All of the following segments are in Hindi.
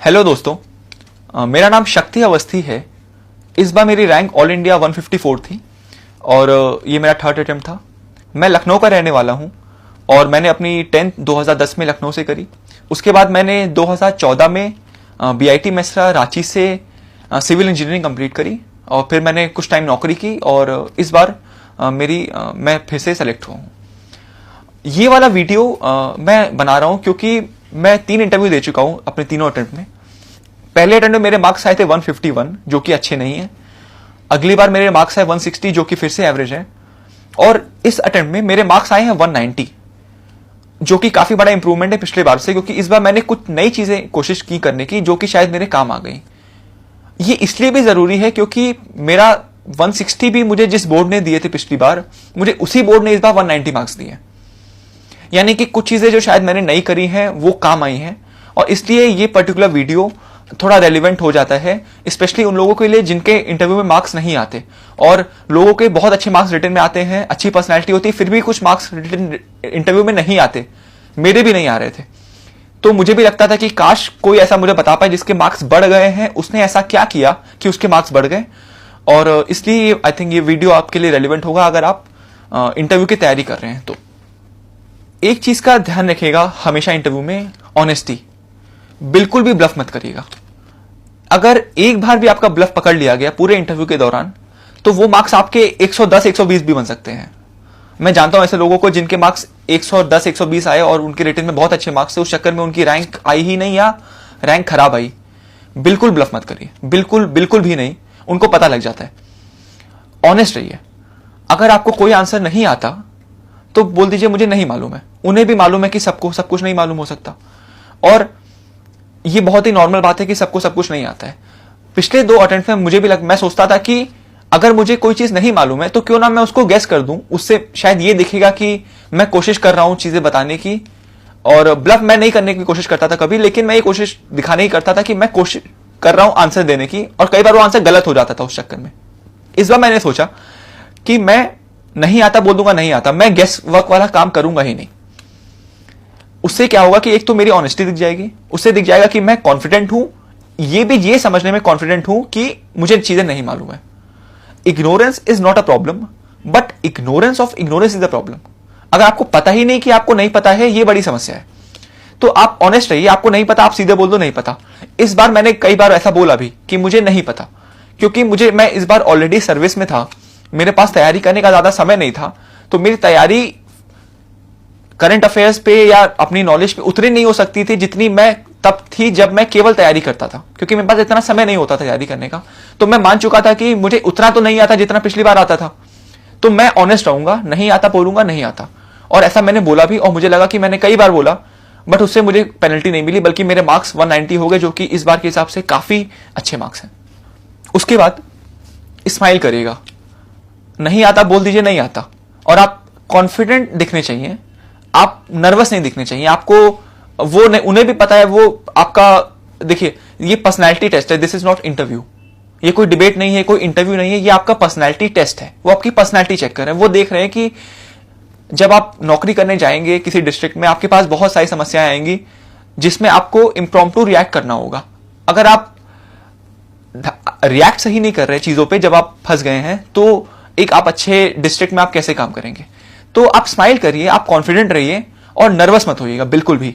हेलो दोस्तों, मेरा नाम शक्ति अवस्थी है। इस बार मेरी रैंक ऑल इंडिया 154 थी और ये मेरा थर्ड अटेम्प्ट था। मैं लखनऊ का रहने वाला हूँ और मैंने अपनी 10th 2010 में लखनऊ से करी। उसके बाद मैंने 2014 में बीआईटी मेसरा रांची से सिविल इंजीनियरिंग कंप्लीट करी और फिर मैंने कुछ टाइम नौकरी की और इस बार मैं फिर से सेलेक्ट हुआ हूँ। ये वाला वीडियो मैं बना रहा हूँ क्योंकि मैं 3 इंटरव्यू दे चुका हूँ अपने तीनों अटेम्प्ट में। पहले अटेम्प्ट में मेरे मार्क्स आए थे 151 जो कि अच्छे नहीं है। अगली बार मेरे मार्क्स आए 160 जो कि फिर से एवरेज है और इस अटेम्प्ट में मेरे मार्क्स आए हैं 190 जो कि काफी बड़ा इंप्रूवमेंट है पिछले बार से, क्योंकि इस बार मैंने कुछ नई चीजें कोशिश की करने की जो कि शायद मेरे काम आ गई। ये इसलिए भी जरूरी है क्योंकि मेरा 160 भी मुझे जिस बोर्ड ने दिए थे पिछली बार, मुझे उसी बोर्ड ने इस बार 190 मार्क्स दिए। यानी कि कुछ चीजें जो शायद मैंने नई करी हैं वो काम आई हैं और इसलिए ये पर्टिकुलर वीडियो थोड़ा रेलिवेंट हो जाता है, स्पेशली उन लोगों के लिए जिनके इंटरव्यू में मार्क्स नहीं आते। और लोगों के बहुत अच्छे मार्क्स रिटन में आते हैं, अच्छी पर्सनैलिटी होती है, फिर भी कुछ मार्क्स रिटन इंटरव्यू में नहीं आते। मेरे भी नहीं आ रहे थे, तो मुझे भी लगता था कि काश कोई ऐसा मुझे बता पाए जिसके मार्क्स बढ़ गए हैं, उसने ऐसा क्या किया कि उसके मार्क्स बढ़ गए। और इसलिए आई थिंक ये वीडियो आपके लिए रेलिवेंट होगा अगर आप इंटरव्यू की तैयारी कर रहे हैं तो। एक चीज का ध्यान रखिएगा हमेशा इंटरव्यू में, ऑनेस्टी। बिल्कुल भी ब्लफ मत करिएगा। अगर एक बार भी आपका ब्लफ पकड़ लिया गया पूरे इंटरव्यू के दौरान तो वो मार्क्स आपके 110 120 भी बन सकते हैं। मैं जानता हूं ऐसे लोगों को जिनके मार्क्स 110 120 आए और उनके रिटन में बहुत अच्छे मार्क्स थे, उस चक्कर में उनकी रैंक आई ही नहीं या रैंक खराब आई। बिल्कुल ब्लफ मत करिए, बिल्कुल बिल्कुल भी नहीं। उनको पता लग जाता है। ऑनेस्ट रहिए। अगर आपको कोई आंसर नहीं आता तो बोल दीजिए मुझे नहीं मालूम है। उन्हें भी मालूम है कि सबको सब कुछ नहीं मालूम हो सकता और ये बहुत ही नॉर्मल बात है कि सबको सब कुछ नहीं आता है। पिछले 2 अटेम्प्ट में मुझे भी मैं सोचता था कि अगर मुझे कोई चीज नहीं मालूम है तो क्यों ना मैं उसको गेस कर दूं, उससे शायद ये दिखेगा कि मैं कोशिश कर रहा हूं चीजें बताने की। और ब्लफ मैं नहीं करने की कोशिश करता था कभी, लेकिन मैं ये कोशिश दिखाने की करता था कि मैं कोशिश कर रहा हूं आंसर देने की, और कई बार वो आंसर गलत हो जाता था उस चक्कर में। इस बार मैंने सोचा कि मैं नहीं आता बोल दूंगा नहीं आता, मैं गेस वर्क वाला काम करूंगा ही नहीं। उससे क्या होगा कि एक तो मेरी ऑनेस्टी दिख जाएगी, उससे दिख जाएगा कि मैं कॉन्फिडेंट हूं, ये समझने में कॉन्फिडेंट हूं कि मुझे चीजें नहीं मालूम है। Ignorance is not a problem, but ignorance of ignorance is a problem. अगर आपको पता ही नहीं कि आपको नहीं पता है, ये बड़ी समस्या है। तो आप ऑनेस्ट रहिए, आपको नहीं पता आप सीधे बोल दो नहीं पता। इस बार मैंने कई बार ऐसा बोला भी कि मुझे नहीं पता, क्योंकि मैं इस बार ऑलरेडी सर्विस में था, मेरे पास तैयारी करने का ज्यादा समय नहीं था। तो मेरी तैयारी करंट अफेयर्स पे या अपनी नॉलेज पे उतनी नहीं हो सकती थी जितनी मैं तब थी जब मैं केवल तैयारी करता था, क्योंकि मेरे पास इतना समय नहीं होता था तैयारी करने का। तो मैं मान चुका था कि मुझे उतना तो नहीं आता जितना पिछली बार आता था। तो मैं ऑनेस्ट रहूंगा, नहीं आता बोलूंगा नहीं आता। और ऐसा मैंने बोला भी, और मुझे लगा कि मैंने कई बार बोला, बट उससे मुझे पेनल्टी नहीं मिली, बल्कि मेरे मार्क्स 190 हो गए, जो कि इस बार के हिसाब से काफी अच्छे मार्क्स हैं। उसके बाद स्माइल करिएगा, नहीं आता बोल दीजिए नहीं आता, और आप कॉन्फिडेंट दिखने चाहिए, आप नर्वस नहीं दिखने चाहिए। आपको वो नहीं, उन्हें भी पता है वो आपका, देखिए ये पर्सनैलिटी टेस्ट है, दिस इज नॉट इंटरव्यू। ये कोई डिबेट नहीं है, कोई इंटरव्यू नहीं है, ये आपका पर्सनैलिटी टेस्ट है। वो आपकी पर्सनैलिटी चेक कर रहे हैं। वो देख रहे हैं कि जब आप नौकरी करने जाएंगे किसी डिस्ट्रिक्ट में, आपके पास बहुत सारी समस्याएं आएंगी जिसमें आपको इम्प्रॉम्प्टू रिएक्ट करना होगा। अगर आप रिएक्ट सही नहीं कर रहे चीजों पे जब आप फंस गए हैं, तो एक आप अच्छे डिस्ट्रिक्ट में आप कैसे काम करेंगे। तो आप स्माइल करिए, आप कॉन्फिडेंट रहिए और नर्वस मत होइएगा बिल्कुल भी।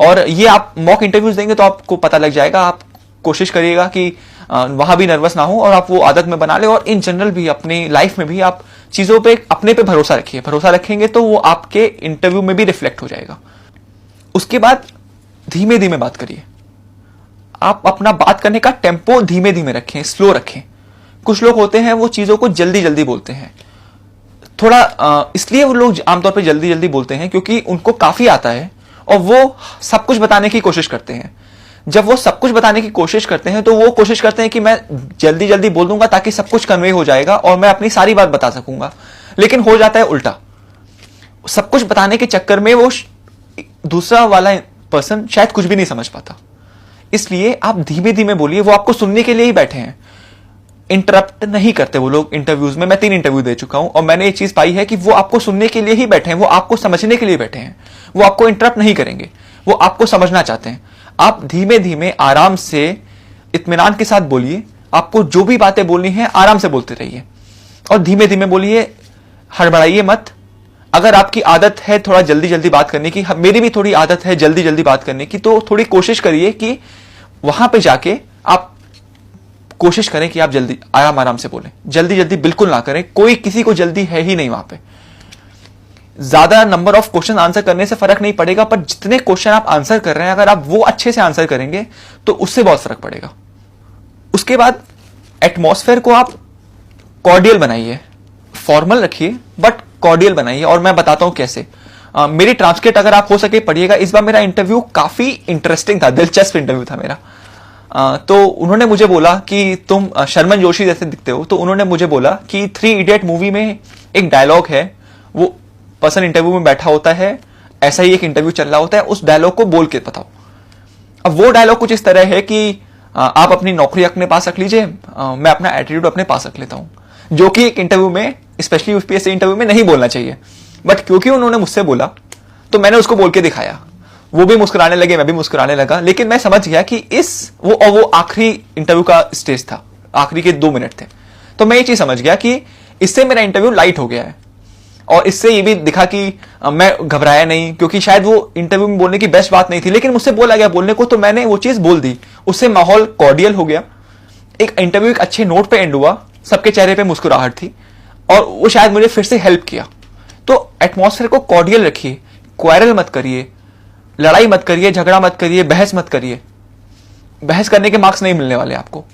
और ये आप मॉक इंटरव्यूज देंगे तो आपको पता लग जाएगा। आप कोशिश करिएगा कि वहां भी नर्वस ना हो और आप वो आदत में बना ले। और इन जनरल भी अपनी लाइफ में भी आप चीजों पे अपने पे भरोसा रखिए। भरोसा रखेंगे तो वो आपके इंटरव्यू में भी रिफ्लेक्ट हो जाएगा। उसके बाद धीमे धीमे बात करिए। आप अपना बात करने का टेम्पो धीमे धीमे रखें, स्लो रखें। कुछ लोग होते हैं वो चीजों को जल्दी जल्दी बोलते हैं। थोड़ा इसलिए वो लोग आमतौर पे जल्दी जल्दी बोलते हैं क्योंकि उनको काफी आता है और वो सब कुछ बताने की कोशिश करते हैं। जब वो सब कुछ बताने की कोशिश करते हैं तो वो कोशिश करते हैं कि मैं जल्दी जल्दी बोल दूंगा ताकि सब कुछ कन्वे हो जाएगा और मैं अपनी सारी बात बता सकूंगा। लेकिन हो जाता है उल्टा। सब कुछ बताने के चक्कर में वो दूसरा वाला पर्सन शायद कुछ भी नहीं समझ पाता। इसलिए आप धीमे धीमे बोलिए। वो आपको सुनने के लिए ही बैठे हैं, इंटरप्ट नहीं करते वो लोग इंटरव्यूज में। मैं 3 इंटरव्यू दे चुका हूं और मैंने ये चीज पाई है कि वो आपको सुनने के लिए ही बैठे हैं, वो आपको समझने के लिए बैठे हैं। वो आपको इंटरप्ट नहीं करेंगे, वो आपको समझना चाहते हैं। आप धीमे धीमे आराम से इत्मीनान के साथ बोलिए। आपको जो भी बातें बोलनी है आराम से बोलते रहिए और धीमे धीमे बोलिए, हड़बड़ाइए मत। अगर आपकी आदत है थोड़ा जल्दी जल्दी बात करने की, मेरी भी थोड़ी आदत है जल्दी जल्दी बात करने की, तो थोड़ी कोशिश करिए कि वहां पे जाके आप कोशिश करें कि आप जल्दी आराम आराम से बोलें। जल्दी जल्दी बिल्कुल ना करें, कोई किसी को जल्दी है ही नहीं वहां पे। ज्यादा नंबर ऑफ क्वेश्चन आंसर करने से फर्क नहीं पड़ेगा, पर जितने क्वेश्चन आप आंसर कर रहे हैं अगर आप वो अच्छे से आंसर करेंगे तो उससे बहुत फर्क पड़ेगा। उसके बाद एटमॉस्फेयर को आप कॉर्डियल बनाइए, फॉर्मल रखिए बट कॉर्डियल बनाइए। और मैं बताता हूं कैसे। मेरी ट्रांसक्रिप्ट अगर आप हो सके पढ़िएगा। इस बार मेरा इंटरव्यू काफी इंटरेस्टिंग था, दिलचस्प इंटरव्यू था मेरा। तो उन्होंने मुझे बोला कि तुम शर्मन जोशी जैसे दिखते हो। तो उन्होंने मुझे बोला कि 3 इडियट मूवी में एक डायलॉग है, वो पर्सन इंटरव्यू में बैठा होता है, ऐसा ही एक इंटरव्यू चल रहा होता है, उस डायलॉग को बोल के बताओ। अब वो डायलॉग कुछ इस तरह है कि आप अपनी नौकरी अपने पास रख लीजिए, मैं अपना एटीट्यूड अपने पास रख लेता हूं। जो कि एक इंटरव्यू में, स्पेशली यूपीएससी इंटरव्यू में नहीं बोलना चाहिए, बट क्योंकि उन्होंने मुझसे बोला तो मैंने उसको बोल के दिखाया। वो भी मुस्कुराने लगे, मैं भी मुस्कुराने लगा। लेकिन मैं समझ गया कि वो आखिरी इंटरव्यू का स्टेज था, आखिरी के 2 मिनट थे। तो मैं ये चीज समझ गया कि इससे मेरा इंटरव्यू लाइट हो गया है। और इससे ये भी दिखा कि मैं घबराया नहीं, क्योंकि शायद वो इंटरव्यू में बोलने की बेस्ट बात नहीं थी, लेकिन मुझसे बोला गया बोलने को, तो मैंने वो चीज बोल दी। उससे माहौल कॉर्डियल हो गया। एक इंटरव्यू एक अच्छे नोट पे एंड हुआ, सबके चेहरे पे मुस्कुराहट थी और वो शायद मुझे फिर से हेल्प किया। तो एटमॉस्फेयर को कॉर्डियल रखिए, क्वारल मत करिए, लड़ाई मत करिए, झगड़ा मत करिए, बहस मत करिए। बहस करने के मार्क्स नहीं मिलने वाले आपको।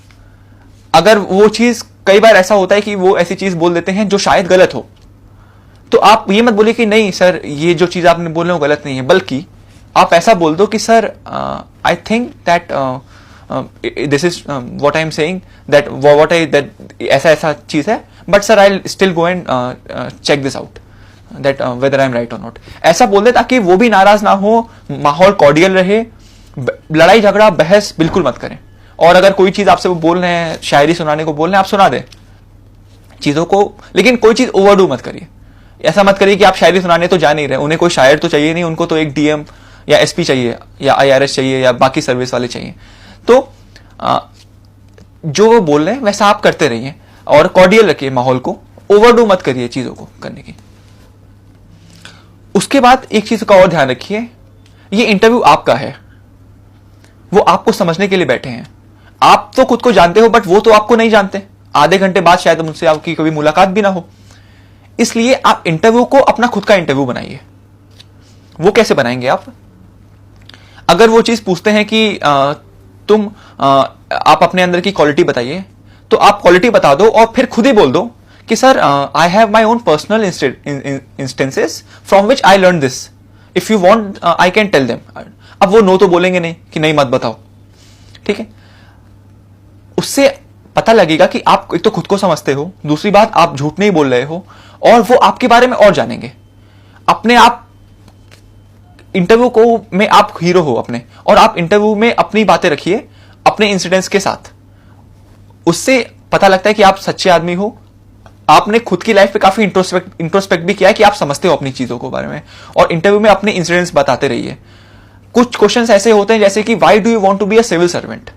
अगर वो चीज, कई बार ऐसा होता है कि वो ऐसी चीज बोल देते हैं जो शायद गलत हो, तो आप ये मत बोलिए कि नहीं सर ये जो चीज आपने बोले वो गलत नहीं है, बल्कि आप ऐसा बोल दो कि sir I think that this is what I am saying, that what I that ऐसा ऐसा चीज है, but sir I still go and check this out that whether I am right और नॉट। ऐसा बोल दे ताकि वो भी नाराज ना हो, माहौल कॉर्डियल रहे। लड़ाई झगड़ा बहस बिल्कुल मत करें। और अगर कोई चीज आपसे वो बोल रहे हैं, शायरी सुनाने को बोल रहे हैं, आप सुना दें चीजों को, लेकिन कोई चीज ओवरडू मत करिए। ऐसा मत करिए कि आप शायरी सुनाने तो जा नहीं रहे, उन्हें कोई शायर तो चाहिए नहीं, उनको तो एक डीएम या एसपी चाहिए या आईआरएस चाहिए या बाकी सर्विस वाले चाहिए। तो जो वो बोल रहे हैं वैसा आप करते रहिए और कॉर्डियल रखिए माहौल को, ओवरडू मत करिए चीजों को करने की। उसके बाद एक चीज का और ध्यान रखिए, ये इंटरव्यू आपका है, वो आपको समझने के लिए बैठे हैं। आप तो खुद को जानते हो बट वो तो आपको नहीं जानते। आधे घंटे बाद शायद मुझसे आपकी कभी मुलाकात भी ना हो, इसलिए आप इंटरव्यू को अपना खुद का इंटरव्यू बनाइए। वो कैसे बनाएंगे आप? अगर वो चीज पूछते हैं कि आप अपने अंदर की क्वालिटी बताइए, तो आप क्वालिटी बता दो और फिर खुद ही बोल दो कि sir I have my own personal instances from which I learn this, if you want I can tell them. अब वो नो तो बोलेंगे नहीं कि नहीं मत बताओ, ठीक है। उससे पता लगेगा कि आप एक तो खुद को समझते हो, दूसरी बात आप झूठ नहीं बोल रहे हो, और वो आपके बारे में और जानेंगे। अपने आप इंटरव्यू को में आप हीरो हो अपने, और आप इंटरव्यू में अपनी बातें रखिए अपने इंसिडेंट्स के साथ। उससे पता लगता है कि आप सच्चे आदमी हो, आपने खुद की लाइफ पे काफी इंट्रोस्पेक्ट भी किया है कि आप समझते हो अपनी चीजों को बारे में, और इंटरव्यू में अपने इंसिडेंट्स बताते रहिए। कुछ क्वेश्चंस ऐसे होते हैं जैसे कि why do you want to be a civil servant.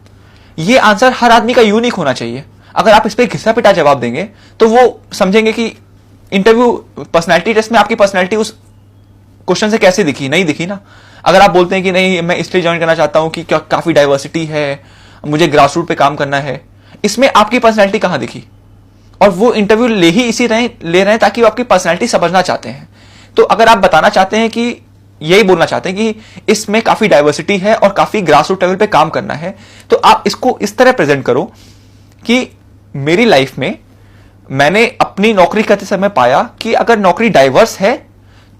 ये आंसर हर आदमी का यूनिक होना चाहिए। अगर आप इस पर घिसा पिटा जवाब देंगे तो वो समझेंगे कि इंटरव्यू पर्सनैलिटी टेस्ट में आपकी पर्सनैलिटी उस क्वेश्चन से कैसे दिखी, नहीं दिखी ना। अगर आप बोलते हैं कि नहीं मैं इसलिए ज्वाइन करना चाहता हूं कि काफी डाइवर्सिटी है, मुझे ग्रास रूट पे काम करना है, इसमें आपकी पर्सनैलिटी कहां दिखी? और वो इंटरव्यू ले रहे हैं ताकि वो आपकी पर्सनैलिटी समझना चाहते हैं। तो अगर आप बताना चाहते हैं कि यही बोलना चाहते हैं कि इसमें काफी डाइवर्सिटी है और काफी ग्रास रूट लेवल पे काम करना है, तो आप इसको इस तरह प्रेजेंट करो कि मेरी लाइफ में मैंने अपनी नौकरी करते समय पाया कि अगर नौकरी डाइवर्स है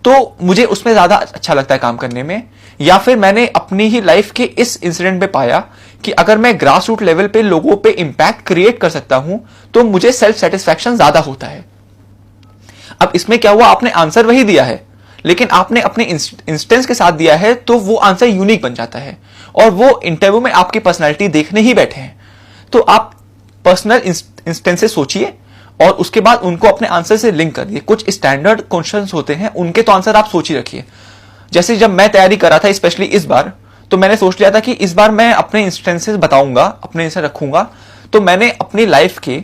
तो मुझे उसमें ज्यादा अच्छा लगता है काम करने में, या फिर मैंने अपनी ही लाइफ के इस इंसिडेंट में पाया कि अगर मैं ग्रास रूट लेवल पे लोगों पे इंपैक्ट क्रिएट कर सकता हूं तो मुझे सेल्फ सेटिस्फैक्शन ज्यादा होता है। अब इसमें क्या हुआ, आपने आंसर वही दिया है लेकिन आपने अपने इंस्टेंस के साथ दिया है, तो वो आंसर यूनिक बन जाता है। और वो इंटरव्यू में आपकी पर्सनैलिटी देखने ही बैठे हैं, तो आप पर्सनल इंस्टेंसेस सोचिए और उसके बाद उनको अपने आंसर से लिंक करिए। कुछ स्टैंडर्ड क्वेश्चंस होते हैं, उनके तो आंसर आप सोच ही रखिए। जैसे जब मैं तैयारी कर रहा था स्पेशली इस बार, तो मैंने सोच लिया था कि इस बार मैं अपने इंस्टेंसेस बताऊंगा, अपने से रखूंगा। तो मैंने अपनी लाइफ के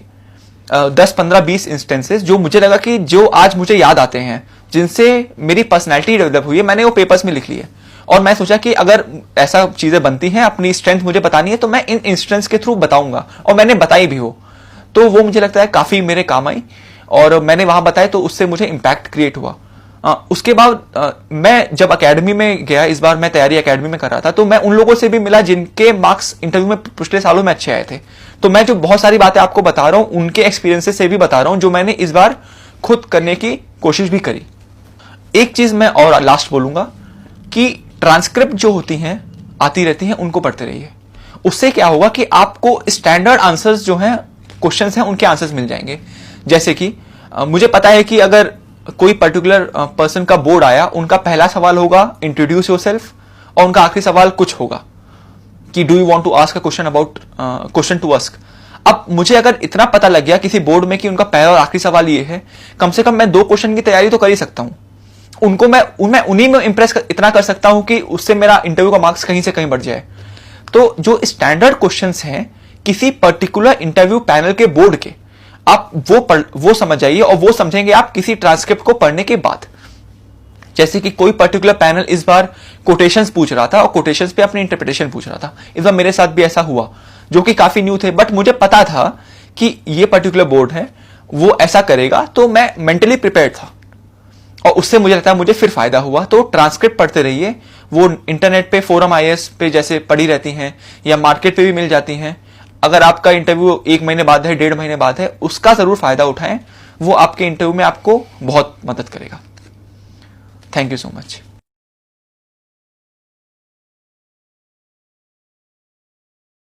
10, 15, 20 इंस्टेंसेस जो मुझे लगा कि जो आज मुझे याद आते हैं, जिनसे मेरी पर्सनैलिटी डेवलप हुई है, मैंने वो पेपर्स में लिख लिए। और मैं सोचा कि अगर ऐसा चीजें बनती हैं, अपनी स्ट्रेंथ मुझे बतानी है, तो मैं इन इंस्टेंस के थ्रू बताऊंगा, और मैंने बताई भी हो। तो वो मुझे लगता है काफी मेरे काम आई, और मैंने वहां बताया तो उससे मुझे इम्पैक्ट क्रिएट हुआ। उसके बाद मैं जब एकेडमी में गया, इस बार मैं तैयारी एकेडमी में कर रहा था, तो मैं उन लोगों से भी मिला जिनके मार्क्स इंटरव्यू में पिछले सालों में अच्छे आए थे। तो मैं जो बहुत सारी बातें आपको बता रहा हूं, उनके एक्सपीरियंसेस से भी बता रहा हूं, जो मैंने इस बार खुद करने की कोशिश भी करी। एक चीज मैं और लास्ट बोलूंगा कि ट्रांसक्रिप्ट जो होती हैं, आती रहती हैं, उनको पढ़ते रहिए। उससे क्या होगा कि आपको स्टैंडर्ड आंसर्स जो हैं, क्वेश्चंस हैं, उनके आंसर्स मिल जाएंगे। जैसे कि मुझे पता है कि अगर कोई पर्टिकुलर पर्सन का बोर्ड आया, उनका पहला सवाल होगा इंट्रोड्यूस योरसेल्फ, और उनका आखिरी सवाल कुछ होगा कि do you want to ask a question about question to ask. अब मुझे अगर इतना पता लग गया किसी बोर्ड में कि उनका पहला और आखिरी सवाल ये है, कम से कम मैं 2 क्वेश्चन की तैयारी तो कर ही सकता हूं। उनको मैं उन्हीं में इंप्रेस इतना कर सकता हूं कि उससे मेरा इंटरव्यू का मार्क्स कहीं से कहीं बढ़ जाए। तो जो स्टैंडर्ड क्वेश्चंस हैं किसी पर्टिकुलर इंटरव्यू पैनल के बोर्ड के, आप वो समझ जाइए, और वो समझेंगे आप किसी ट्रांसक्रिप्ट को पढ़ने के बाद। जैसे कि कोई पर्टिकुलर पैनल इस बार कोटेशंस पूछ रहा था, और कोटेशंस पे अपनी इंटरप्रिटेशन पूछ रहा था। इस बार मेरे साथ भी ऐसा हुआ, जो कि काफी न्यू थे, बट मुझे पता था कि ये पर्टिकुलर बोर्ड है, वो ऐसा करेगा, तो मैं मेंटली प्रिपेयर्ड था, और उससे मुझे लगता है मुझे फिर फायदा हुआ। तो ट्रांसक्रिप्ट पढ़ते रहिए, वो इंटरनेट पे फोरम IAS पे जैसे पढ़ी रहती हैं, या मार्केट पे भी मिल जाती हैं। अगर आपका इंटरव्यू 1 महीने बाद है, 1.5 महीने बाद है, उसका जरूर फायदा उठाएं, वो आपके इंटरव्यू में आपको बहुत मदद करेगा। Thank you so much.